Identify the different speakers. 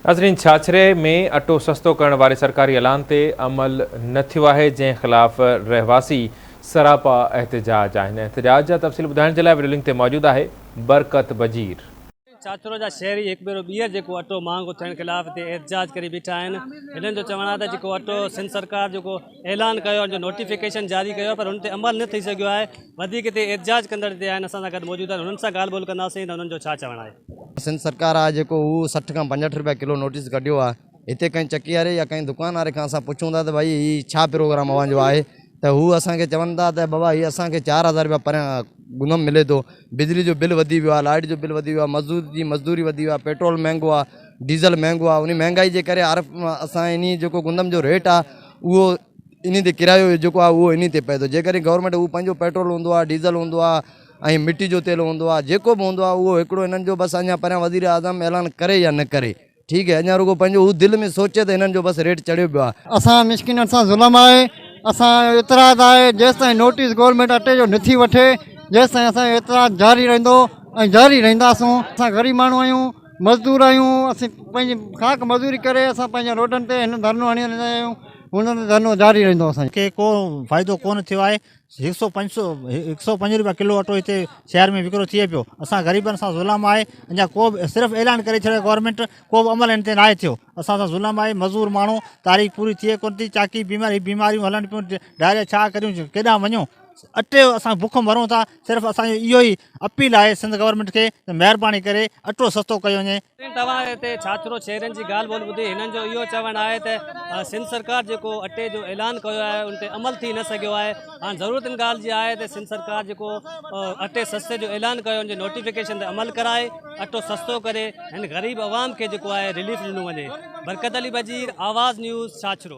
Speaker 1: नाज़रीन, छाछरे में अटो सस्तो करण वारे सरकारी ऐलान ते अमल न थियो आहे, जंहिं ख़िलाफ़ रहवासी सरापा एहतजाज आहिनि। एहतजाज जा तफ़सील ॿुधाइण जे लाइ वीडियो लिंक ते मौजूदु आहे बरकत बजीर।
Speaker 2: छाछरो जा शहरी हिकु भेरो ॿीहर जेको अटो महांगो थियण ख़िलाफ़ हिते एहतजाज करे बीठा आहिनि। हिननि जो चवणु आहे त जेको अटो सिंध सरकार जेको ऐलान कयो, जो नोटिफिकेशन जारी कयो, पर हुन ते अमल न थी सघियो आहे। वधीक हिते एहतजाज कंदड़ हिते आहिनि, असां सां गॾु मौजूदु आहिनि। हुननि सां ॻाल्हि ॿोल कंदासीं त हुननि जो छा चवणु आहे।
Speaker 3: सिंध सरकार आहे जेको हू 60 खां 65 रुपया किलो नोटिस कढियो आहे। हिते कंहिं चकी वारे या कंहिं दुकान वारे खां असां पुछूं था त भई हीउ छा प्रोग्राम अव्हांजो आहे, त हू असांखे चवनि था त बाबा हीउ असांखे 4000 रुपया परियां गुनम मिले थो। बिजली जो बिल वधी वियो आहे, लाइट जो बिल वधी वियो आहे, मज़दूरी वधी वियो आहे, पेट्रोल महांगो आहे, डीज़ल महांगो आहे। उन महांगाई जे करे असां इन जेको गुंदम जो रेट आहे उहो इन ते किरायो जेको आहे उहो इन ते पए थो। जेकॾहिं गवर्नमेंट उहो पंहिंजो पेट्रोल हूंदो आहे, डीज़ल हूंदो आहे ऐं मिट्टी जो तेल हूंदो आहे, जेको बि हूंदो आहे उहो हिकिड़ो हिननि जो बसि अञा परियां वज़ीर आज़म ऐलान करे या न करे, ठीकु है, अञा रुगो पंहिंजो हू दिलि में सोचे त हिननि जो बसि रेट चढ़ियो पियो आहे।
Speaker 4: असां मिसकिननि सां ज़ुल्म आहे, असां एतिराज़ आहे। जेसिताईं नोटिस गवर्नमेंट अटे जो नथी वठे, जेसिताईं असांजो एतिराज़ जारी रहंदो ऐं जारी रहंदासूं। असां ग़रीब माण्हू आहियूं, मज़दूर आहियूं, असीं पंहिंजी ख़ाक मज़दूरी करे असां पंहिंजे रोडनि ते हिन धरनो हणी रहंदा आहियूं। हुन ते धरनो जारी रहंदो असांखे।
Speaker 5: को फ़ाइदो कोन थियो आहे। 105 रुपया किलो अटो हिते शहर में विकिरो थिए पियो। असां ग़रीबनि सां ज़ुल्म आहे। अञा को बि सिर्फ़ु ऐलान करे छॾियो गवर्नमेंट, को बि अमल हिन ते न आहे थियो। असां सां ज़ुल्म आहे। मज़दूर माण्हू तारीख़ पूरी थिए कोन थी, चाकी बीमारियूं हलनि पियूं, डायरिया छा करियूं, केॾांहुं वञूं। अटे असां बुख मरूं था। सिर्फ़ु असांजो इहो ई अपील आहे सिंध गवर्नमेंट खे त महिरबानी करे अटो सस्तो कयो वञे।
Speaker 2: तव्हां हिते छाछरो शहरनि जी ॻाल्हि ॿोल ॿुधी, हिननि जो इहो चवणु आहे त सिंध सरकार जेको अटे जो ऐलान कयो आहे उन ते अमल थी न सघियो आहे। हाणे ज़रूरत इन ॻाल्हि जी आहे त सिंध सरकार जेको अटे सस्ते जो ऐलान कयो उनजे नोटिफिकेशन ते अमल कराए, अटो सस्तो करे हिन ग़रीब आवाम खे जेको आहे रिलीफ ॾिनो वञे। बरकत अली बजीर, आवाज़ न्यूज़, छाछरो।